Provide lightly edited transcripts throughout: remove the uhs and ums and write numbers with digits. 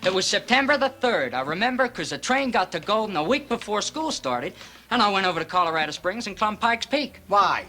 It was September the 3rd, I remember, because the train got to Golden a week before school started, and I went over to Colorado Springs and clumbed Pikes Peak. Why?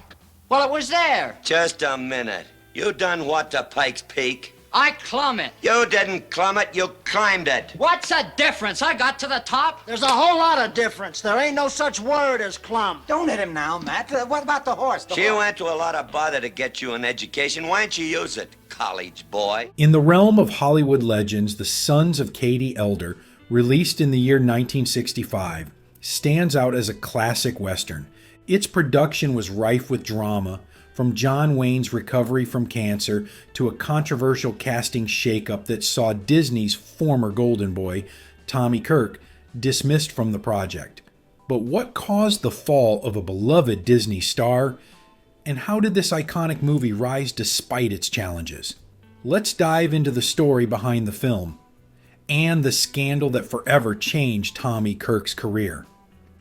Well, it was there. Just a minute. You done what to Pikes Peak? I clumb it. You didn't clumb it, you climbed it. What's the difference? I got to the top. There's a whole lot of difference. There ain't no such word as clumb. Don't hit him now, Matt. What about the horse? She went to a lot of bother to get you an education. Why don't you use it, college boy? In the realm of Hollywood legends, The Sons of Katie Elder, released in the year 1965, stands out as a classic Western. Its production was rife with drama, from John Wayne's recovery from cancer to a controversial casting shakeup that saw Disney's former golden boy, Tommy Kirk, dismissed from the project. But what caused the fall of a beloved Disney star, and how did this iconic movie rise despite its challenges? Let's dive into the story behind the film, and the scandal that forever changed Tommy Kirk's career.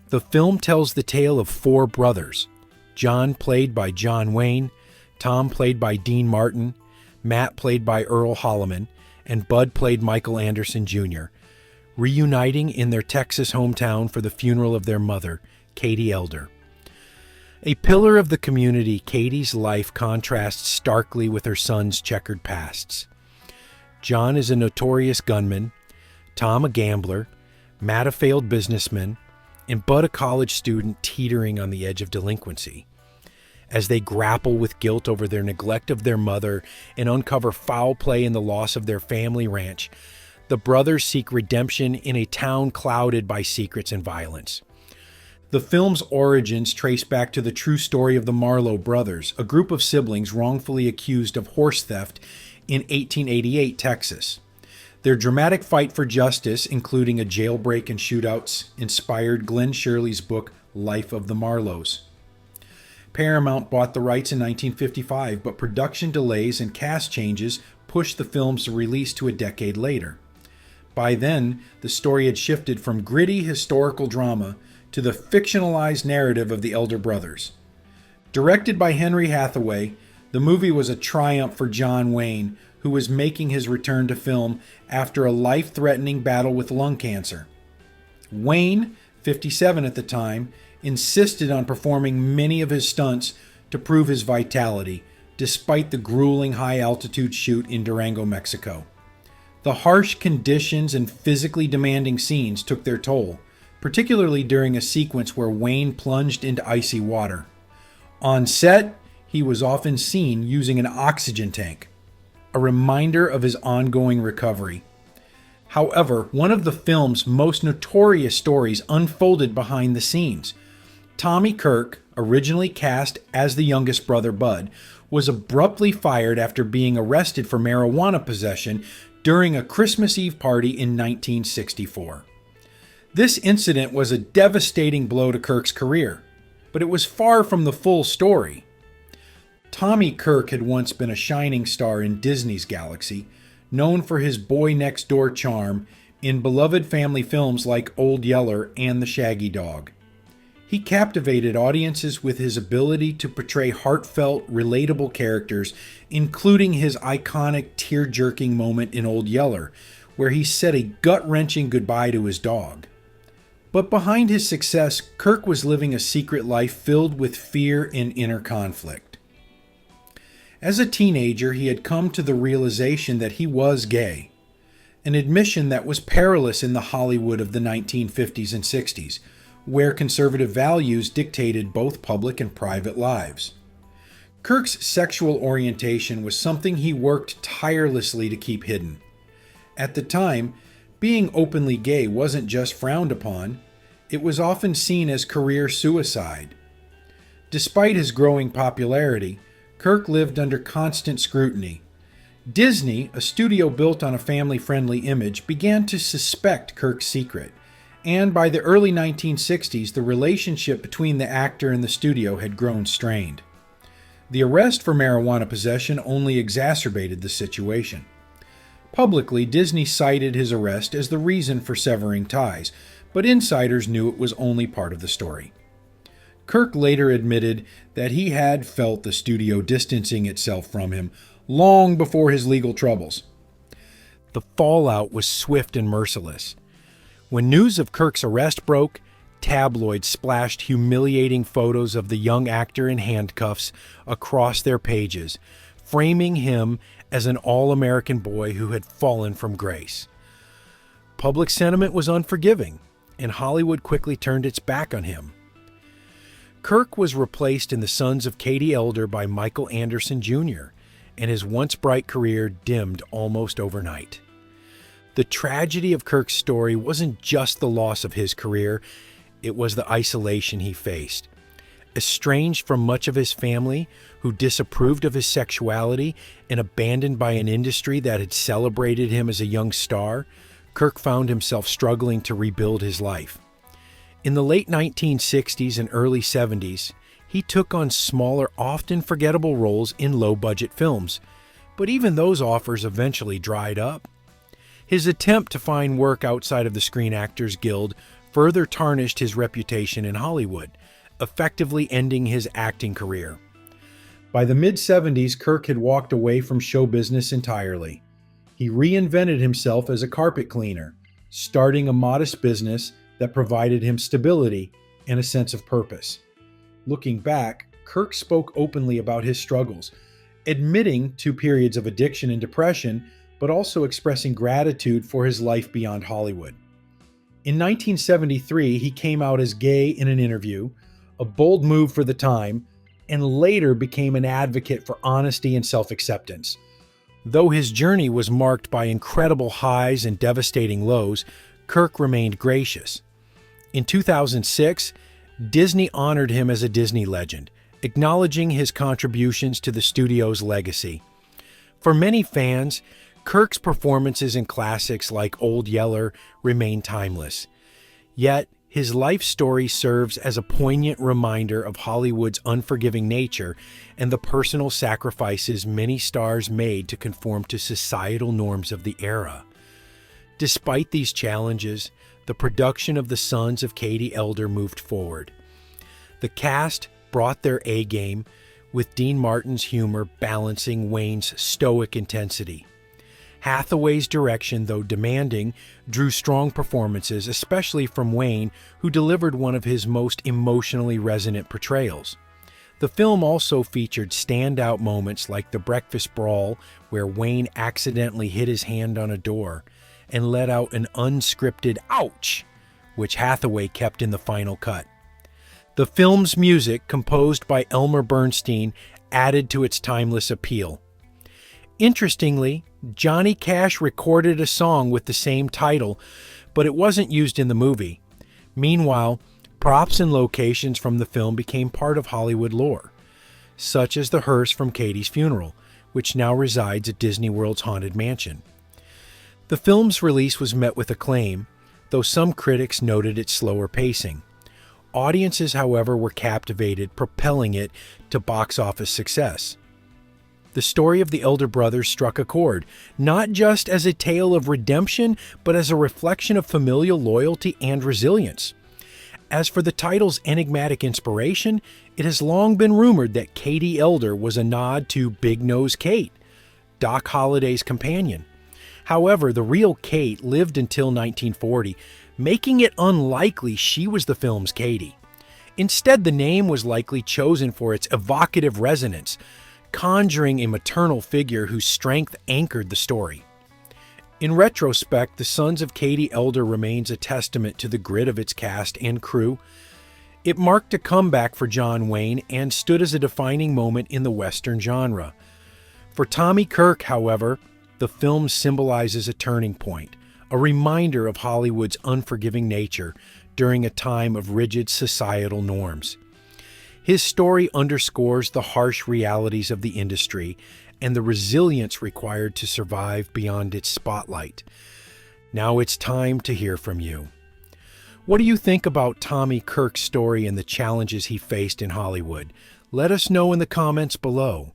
The film tells the tale of four brothers: John, played by John Wayne, Tom, played by Dean Martin, Matt, played by Earl Holliman, and Bud, played Michael Anderson Jr., reuniting in their Texas hometown for the funeral of their mother, Katie Elder. A pillar of the community, Katie's life contrasts starkly with her son's checkered pasts. John is a notorious gunman, Tom a gambler, Matt a failed businessman, and Bud a college student teetering on the edge of delinquency. As they grapple with guilt over their neglect of their mother and uncover foul play in the loss of their family ranch, the brothers seek redemption in a town clouded by secrets and violence. The film's origins trace back to the true story of the Marlowe brothers, a group of siblings wrongfully accused of horse theft in 1888 Texas. Their dramatic fight for justice, including a jailbreak and shootouts, inspired Glenn Shirley's book Life of the Marlowes. Paramount bought the rights in 1955, but production delays and cast changes pushed the film's release to a decade later. By then, the story had shifted from gritty historical drama to the fictionalized narrative of the elder brothers. Directed by Henry Hathaway, the movie was a triumph for John Wayne, who was making his return to film after a life-threatening battle with lung cancer. Wayne, 57 at the time, insisted on performing many of his stunts to prove his vitality, despite the grueling high-altitude shoot in Durango, Mexico. The harsh conditions and physically demanding scenes took their toll, particularly during a sequence where Wayne plunged into icy water. On set, he was often seen using an oxygen tank, a reminder of his ongoing recovery. However, one of the film's most notorious stories unfolded behind the scenes. Tommy Kirk, originally cast as the youngest brother Bud, was abruptly fired after being arrested for marijuana possession during a Christmas Eve party in 1964. This incident was a devastating blow to Kirk's career, but it was far from the full story. Tommy Kirk had once been a shining star in Disney's galaxy, known for his boy-next-door charm in beloved family films like Old Yeller and The Shaggy Dog. He captivated audiences with his ability to portray heartfelt, relatable characters, including his iconic tear-jerking moment in Old Yeller, where he said a gut-wrenching goodbye to his dog. But behind his success, Kirk was living a secret life filled with fear and inner conflict. As a teenager, he had come to the realization that he was gay, an admission that was perilous in the Hollywood of the 1950s and 60s, where conservative values dictated both public and private lives. Kirk's sexual orientation was something he worked tirelessly to keep hidden. At the time, being openly gay wasn't just frowned upon, it was often seen as career suicide. Despite his growing popularity, Kirk lived under constant scrutiny. Disney, a studio built on a family-friendly image, began to suspect Kirk's secret, and by the early 1960s, the relationship between the actor and the studio had grown strained. The arrest for marijuana possession only exacerbated the situation. Publicly, Disney cited his arrest as the reason for severing ties, but insiders knew it was only part of the story. Kirk later admitted that he had felt the studio distancing itself from him long before his legal troubles. The fallout was swift and merciless. When news of Kirk's arrest broke, tabloids splashed humiliating photos of the young actor in handcuffs across their pages, framing him as an all-American boy who had fallen from grace. Public sentiment was unforgiving, and Hollywood quickly turned its back on him. Kirk was replaced in The Sons of Katie Elder by Michael Anderson Jr., and his once bright career dimmed almost overnight. The tragedy of Kirk's story wasn't just the loss of his career, it was the isolation he faced. Estranged from much of his family, who disapproved of his sexuality, and abandoned by an industry that had celebrated him as a young star, Kirk found himself struggling to rebuild his life. In the late 1960s and early 70s, he took on smaller, often forgettable roles in low-budget films, but even those offers eventually dried up. His attempt to find work outside of the Screen Actors Guild further tarnished his reputation in Hollywood, effectively ending his acting career. By the mid-70s, Kirk had walked away from show business entirely. He reinvented himself as a carpet cleaner, starting a modest business that provided him stability and a sense of purpose. Looking back, Kirk spoke openly about his struggles, admitting to periods of addiction and depression, but also expressing gratitude for his life beyond Hollywood. In 1973, he came out as gay in an interview, a bold move for the time, and later became an advocate for honesty and self-acceptance. Though his journey was marked by incredible highs and devastating lows, Kirk remained gracious. In 2006, Disney honored him as a Disney legend, acknowledging his contributions to the studio's legacy. For many fans, Kirk's performances in classics like Old Yeller remain timeless. Yet, his life story serves as a poignant reminder of Hollywood's unforgiving nature and the personal sacrifices many stars made to conform to societal norms of the era. Despite these challenges, the production of The Sons of Katie Elder moved forward. The cast brought their A-game, with Dean Martin's humor balancing Wayne's stoic intensity. Hathaway's direction, though demanding, drew strong performances, especially from Wayne, who delivered one of his most emotionally resonant portrayals. The film also featured standout moments like the breakfast brawl, where Wayne accidentally hit his hand on a door and let out an unscripted "ouch," which Hathaway kept in the final cut. The film's music, composed by Elmer Bernstein, added to its timeless appeal. Interestingly, Johnny Cash recorded a song with the same title, but it wasn't used in the movie. Meanwhile, props and locations from the film became part of Hollywood lore, such as the hearse from Katie's funeral, which now resides at Disney World's Haunted Mansion. The film's release was met with acclaim, though some critics noted its slower pacing. Audiences, however, were captivated, propelling it to box office success. The story of the elder brothers struck a chord, not just as a tale of redemption, but as a reflection of familial loyalty and resilience. As for the title's enigmatic inspiration, it has long been rumored that Katie Elder was a nod to Big Nose Kate, Doc Holliday's companion. However, the real Kate lived until 1940, making it unlikely she was the film's Katie. Instead, the name was likely chosen for its evocative resonance, conjuring a maternal figure whose strength anchored the story. In retrospect, The Sons of Katie Elder remains a testament to the grit of its cast and crew. It marked a comeback for John Wayne and stood as a defining moment in the Western genre. For Tommy Kirk, however, the film symbolizes a turning point, a reminder of Hollywood's unforgiving nature during a time of rigid societal norms. His story underscores the harsh realities of the industry and the resilience required to survive beyond its spotlight. Now it's time to hear from you. What do you think about Tommy Kirk's story and the challenges he faced in Hollywood? Let us know in the comments below.